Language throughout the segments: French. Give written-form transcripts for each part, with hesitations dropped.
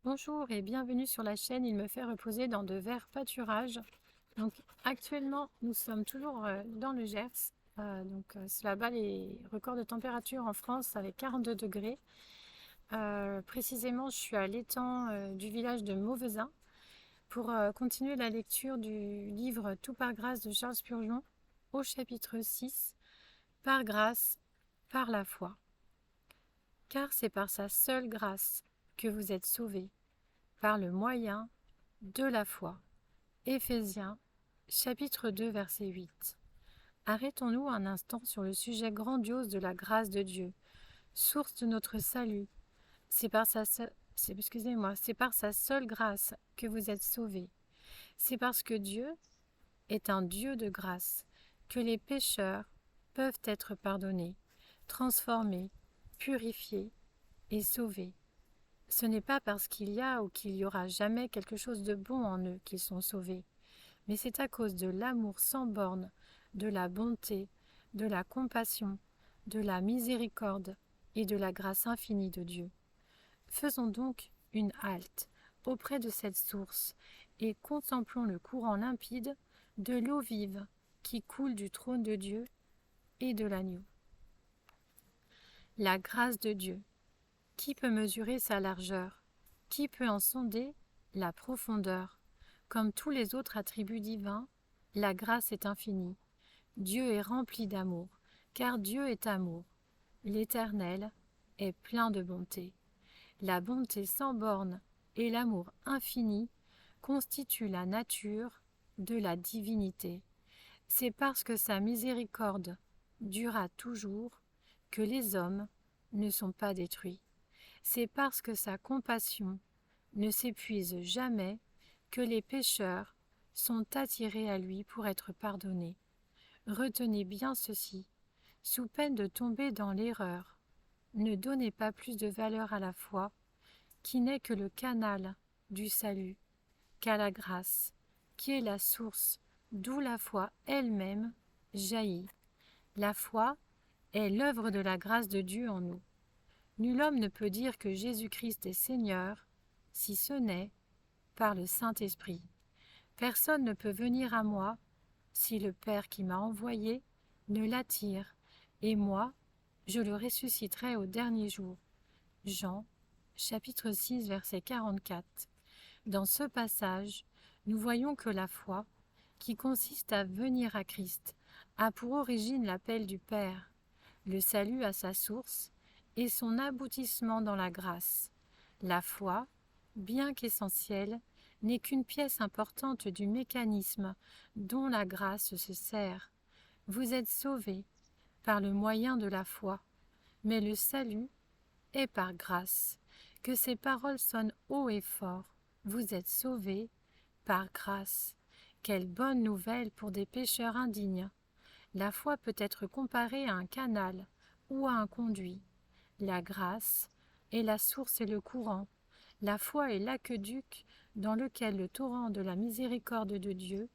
Bonjour et bienvenue sur la chaîne Il me fait reposer dans de verts pâturages. Donc actuellement nous sommes toujours dans le Gers. Cela bat les records de température en France avec 42 degrés. Précisément je suis à l'étang du village de Mauvezin pour continuer la lecture du livre Tout par grâce de Charles Spurgeon au chapitre 6, Par grâce, par la foi. Car c'est par sa seule grâce que vous êtes sauvés, par le moyen de la foi. Éphésiens, chapitre 2, verset 8. Arrêtons-nous un instant sur le sujet grandiose de la grâce de Dieu, source de notre salut. C'est par sa seule grâce que vous êtes sauvés. C'est parce que Dieu est un Dieu de grâce que les pécheurs peuvent être pardonnés, transformés, purifiés et sauvés. Ce n'est pas parce qu'il y a ou qu'il y aura jamais quelque chose de bon en eux qu'ils sont sauvés, mais c'est à cause de l'amour sans bornes, de la bonté, de la compassion, de la miséricorde et de la grâce infinie de Dieu. Faisons donc une halte auprès de cette source et contemplons le courant limpide de l'eau vive qui coule du trône de Dieu et de l'agneau. La grâce de Dieu. Qui peut mesurer sa largeur? Qui peut en sonder la profondeur? Comme tous les autres attributs divins, la grâce est infinie. Dieu est rempli d'amour, car Dieu est amour. L'Éternel est plein de bonté. La bonté sans bornes et l'amour infini constituent la nature de la divinité. C'est parce que sa miséricorde durera toujours que les hommes ne sont pas détruits. C'est parce que sa compassion ne s'épuise jamais que les pécheurs sont attirés à lui pour être pardonnés. Retenez bien ceci, sous peine de tomber dans l'erreur. Ne donnez pas plus de valeur à la foi, qui n'est que le canal du salut, qu'à la grâce, qui est la source d'où la foi elle-même jaillit. La foi est l'œuvre de la grâce de Dieu en nous. Nul homme ne peut dire que Jésus-Christ est Seigneur, si ce n'est par le Saint-Esprit. Personne ne peut venir à moi si le Père qui m'a envoyé ne l'attire, et moi, je le ressusciterai au dernier jour. Jean, chapitre 6, verset 44. Dans ce passage, nous voyons que la foi, qui consiste à venir à Christ, a pour origine l'appel du Père, le salut à sa source et son aboutissement dans la grâce. La foi, bien qu'essentielle, n'est qu'une pièce importante du mécanisme dont la grâce se sert. Vous êtes sauvés par le moyen de la foi, mais le salut est par grâce. Que ces paroles sonnent haut et fort. Vous êtes sauvés par grâce. Quelle bonne nouvelle pour des pécheurs indignes. La foi peut être comparée à un canal ou à un conduit. La grâce est la source et le courant. La foi est l'aqueduc dans lequel le torrent de la miséricorde de Dieu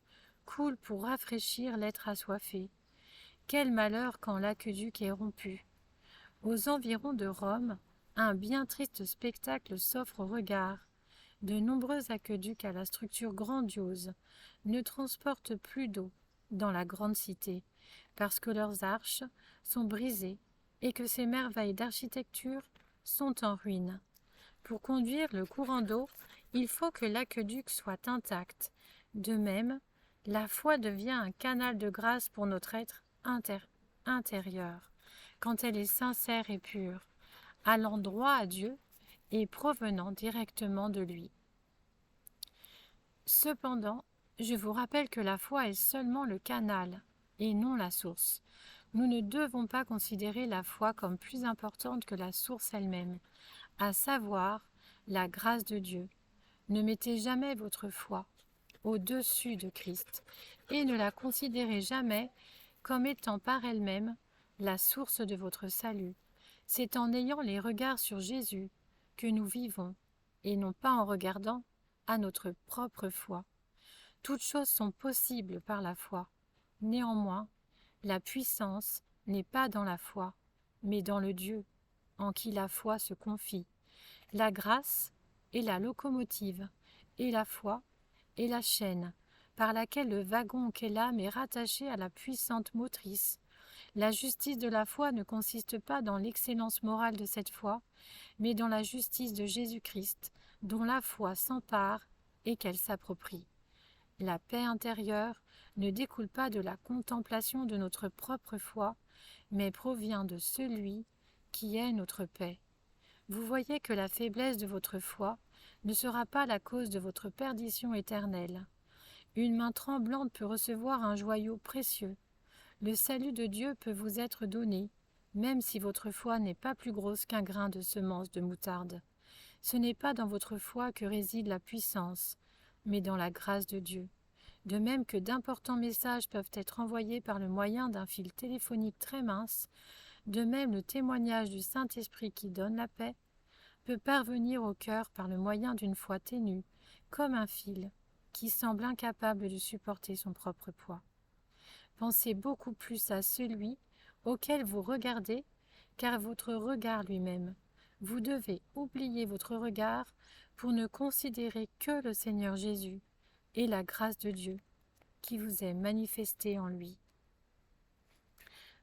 coule pour rafraîchir l'être assoiffé. Quel malheur quand l'aqueduc est rompu! Aux environs de Rome, un bien triste spectacle s'offre au regard. De nombreux aqueducs à la structure grandiose ne transportent plus d'eau dans la grande cité, parce que leurs arches sont brisées et que ces merveilles d'architecture sont en ruine. Pour conduire le courant d'eau, il faut que l'aqueduc soit intact. De même, la foi devient un canal de grâce pour notre être intérieur, quand elle est sincère et pure, allant droit à Dieu et provenant directement de lui. Cependant, je vous rappelle que la foi est seulement le canal et non la source. Nous ne devons pas considérer la foi comme plus importante que la source elle-même, à savoir la grâce de Dieu. Ne mettez jamais votre foi au-dessus de Christ et ne la considérez jamais comme étant par elle-même la source de votre salut. C'est en ayant les regards sur Jésus que nous vivons et non pas en regardant à notre propre foi. Toutes choses sont possibles par la foi. Néanmoins, la puissance n'est pas dans la foi, mais dans le Dieu en qui la foi se confie. La grâce est la locomotive, et la foi est la chaîne, par laquelle le wagon qu'est l'âme est rattaché à la puissante motrice. La justice de la foi ne consiste pas dans l'excellence morale de cette foi, mais dans la justice de Jésus-Christ, dont la foi s'empare et qu'elle s'approprie. La paix intérieure ne découle pas de la contemplation de notre propre foi, mais provient de celui qui est notre paix. Vous voyez que la faiblesse de votre foi ne sera pas la cause de votre perdition éternelle. Une main tremblante peut recevoir un joyau précieux. Le salut de Dieu peut vous être donné, même si votre foi n'est pas plus grosse qu'un grain de semence de moutarde. Ce n'est pas dans votre foi que réside la puissance, mais dans la grâce de Dieu. De même que d'importants messages peuvent être envoyés par le moyen d'un fil téléphonique très mince, de même le témoignage du Saint-Esprit qui donne la paix peut parvenir au cœur par le moyen d'une foi ténue, comme un fil, qui semble incapable de supporter son propre poids. Pensez beaucoup plus à celui auquel vous regardez qu'à votre regard lui-même. Vous devez oublier votre regard pour ne considérer que le Seigneur Jésus et la grâce de Dieu qui vous est manifestée en lui.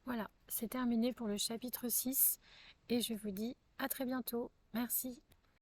Voilà, c'est terminé pour le chapitre 6 et je vous dis à très bientôt. Merci.